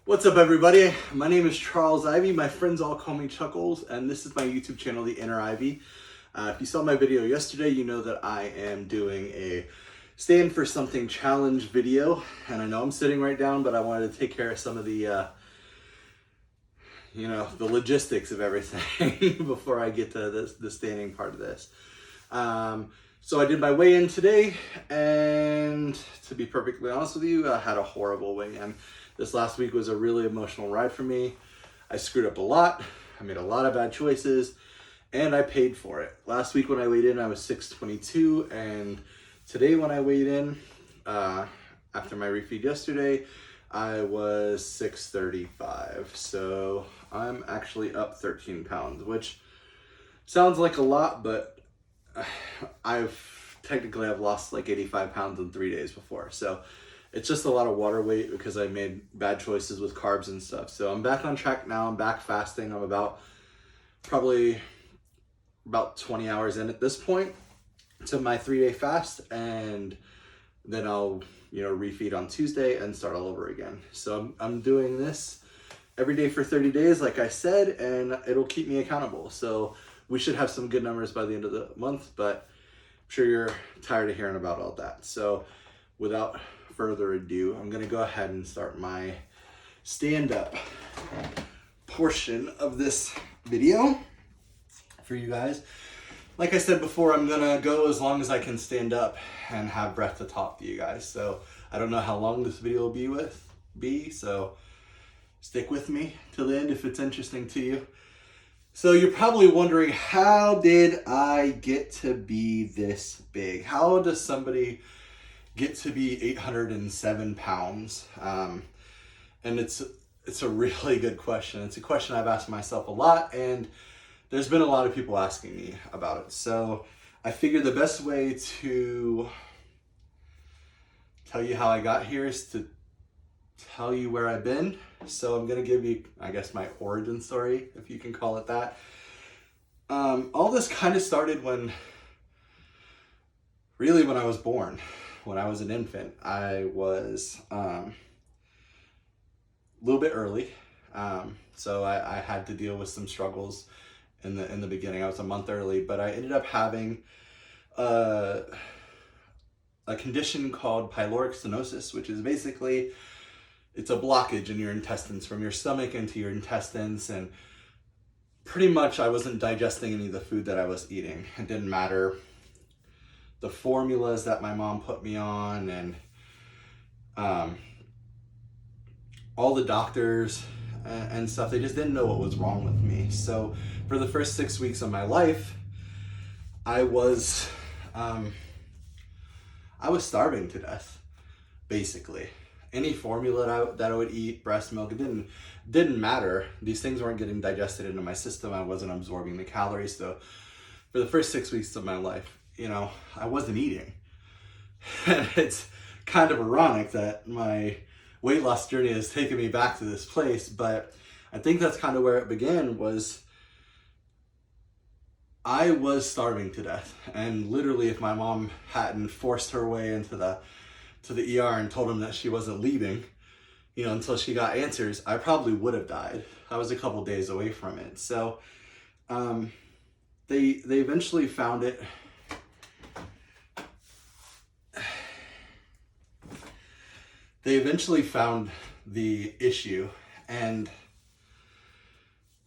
What's up, everybody? My name is Charles Ivy. My friends all call me Chuckles, and this is my YouTube channel, The Inner Ivy. If you saw my video yesterday, you know that I am doing a Stand for Something challenge video, and I know I'm sitting right down, but I wanted to take care of some of the, the logistics of everything before I get to the standing part of this. So I did my weigh-in today, and to be perfectly honest with you, I had a horrible weigh-in. This last week was a really emotional ride for me. I screwed up a lot. I made a lot of bad choices, and I paid for it. Last week when I weighed in, I was 622, and today when I weighed in, after my refeed yesterday, I was 635. So I'm actually up 13 pounds, which sounds like a lot, but I've lost like 85 pounds in 3 days before. So it's just a lot of water weight because I made bad choices with carbs and stuff. So I'm back on track now. I'm back fasting. I'm probably about 20 hours in at this point to my 3-day fast. And then I'll, refeed on Tuesday and start all over again. So I'm doing this every day for 30 days, like I said, and it'll keep me accountable. So we should have some good numbers by the end of the month, but I'm sure you're tired of hearing about all that. So without further ado, I'm gonna go ahead and start my stand-up portion of this video for you guys. Like I said before, I'm gonna go as long as I can stand up and have breath to talk to you guys. So I don't know how long this video will be, so stick with me till the end if it's interesting to you. So you're probably wondering, how did I get to be this big? How does somebody get to be 807 pounds? And it's a really good question. It's a question I've asked myself a lot, and there's been a lot of people asking me about it. So I figured the best way to tell you how I got here is to tell you where I've been. So I'm gonna give you, I guess, my origin story, if you can call it that. All this kind of started when I was born. When I was an infant, I was a little bit early. So I had to deal with some struggles in the beginning. I was a month early, but I ended up having a condition called pyloric stenosis, which is basically, it's a blockage in your intestines, from your stomach into your intestines, and pretty much I wasn't digesting any of the food that I was eating. It didn't matter the formulas that my mom put me on, and all the doctors and stuff, they just didn't know what was wrong with me. So for the first 6 weeks of my life, I was starving to death, basically. Any formula that I would eat, breast milk, it didn't matter. These things weren't getting digested into my system. I wasn't absorbing the calories. So for the first 6 weeks of my life, I wasn't eating. And it's kind of ironic that my weight loss journey has taken me back to this place, but I think that's kind of where it began. Was I was starving to death, and literally, if my mom hadn't forced her way into the ER and told him that she wasn't leaving, until she got answers, I probably would have died. I was a couple days away from it. So they eventually found it. They eventually found the issue and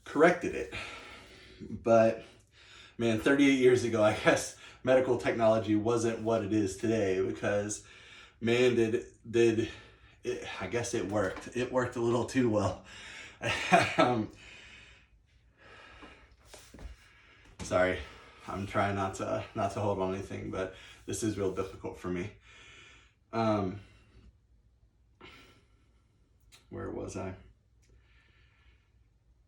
corrected it. But man, 38 years ago, I guess medical technology wasn't what it is today, because man, did it, I guess it worked. It worked a little too well. Sorry, I'm trying not to hold on anything, but this is real difficult for me. Where was I?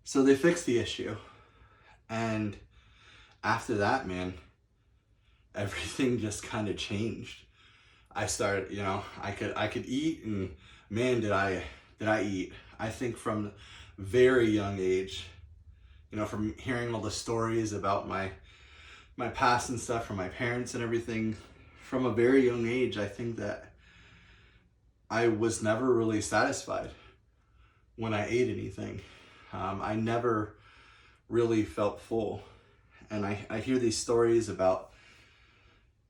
So they fixed the issue, and after that, man, everything just kind of changed. I started, I could eat, and man, did I eat. I think from very young age, from hearing all the stories about my past and stuff from my parents and everything, from a very young age, I think that I was never really satisfied. when I ate anything. I never really felt full. And I hear these stories about,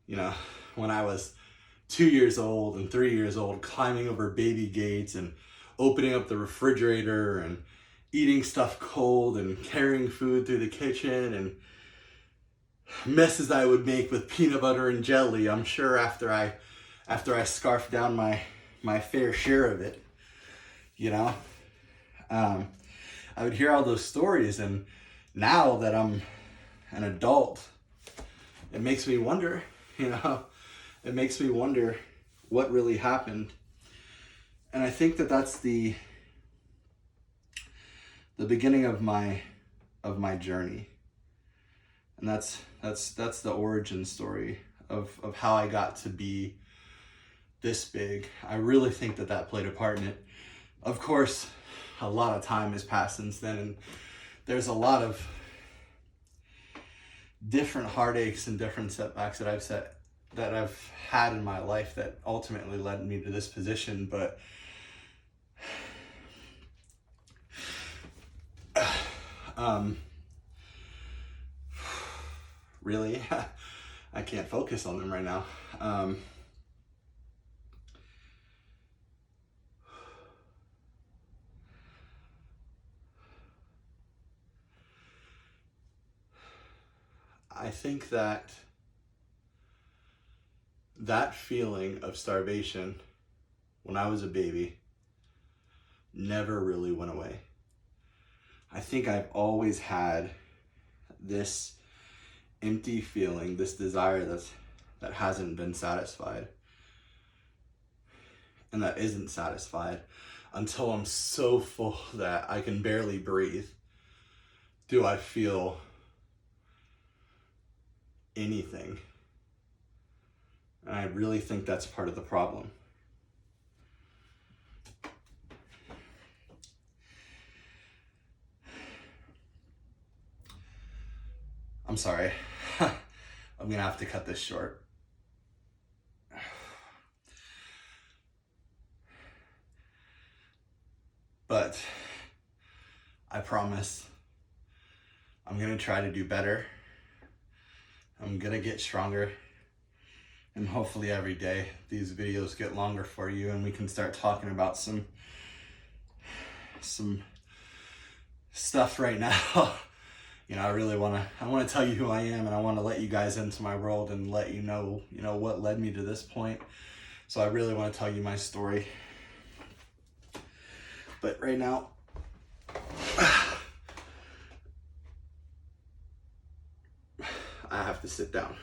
you know, when I was 2 years old and 3 years old, climbing over baby gates and opening up the refrigerator and eating stuff cold and carrying food through the kitchen, and messes I would make with peanut butter and jelly, I'm sure after I scarfed down my fair share of it, you know. I would hear all those stories, and now that I'm an adult, it makes me wonder, you know, it makes me wonder what really happened. And I think that that's the beginning of my journey. And that's the origin story of how I got to be this big. I really think that played a part in it. Of course, a lot of time has passed since then, and there's a lot of different heartaches and different setbacks that I've had in my life that ultimately led me to this position. But really, I can't focus on them right now. I think that feeling of starvation when I was a baby never really went away. I think I've always had this empty feeling, this desire that hasn't been satisfied, and that isn't satisfied until I'm so full that I can barely breathe. Do I feel anything? And I really think that's part of the problem. I'm sorry. I'm gonna have to cut this short. But I promise I'm gonna try to do better. I'm gonna get stronger. And hopefully every day these videos get longer for you and we can start talking about some stuff right now. You know, I want to tell you who I am, and I want to let you guys into my world and let you know what led me to this point. So I really want to tell you my story. But right now, I have to sit down.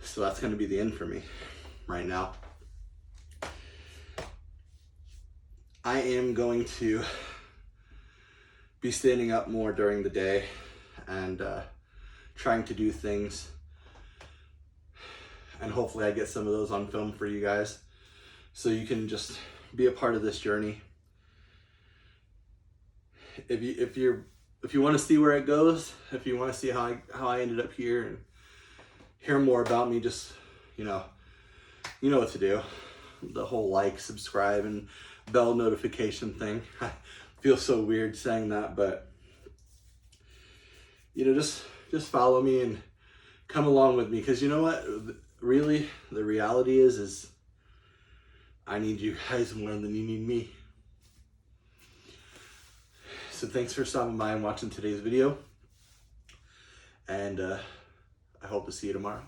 So that's going to be the end for me right now. I am going to be standing up more during the day and trying to do things. And hopefully I get some of those on film for you guys, so you can just be a part of this journey. If you want to see where it goes, if you want to see how I ended up here and hear more about me, just you know what to do. The whole like, subscribe, and bell notification thing. I feel so weird saying that, but just follow me and come along with me, because you know what? Really, the reality is I need you guys more than you need me. So thanks for stopping by and watching today's video, and I hope to see you tomorrow.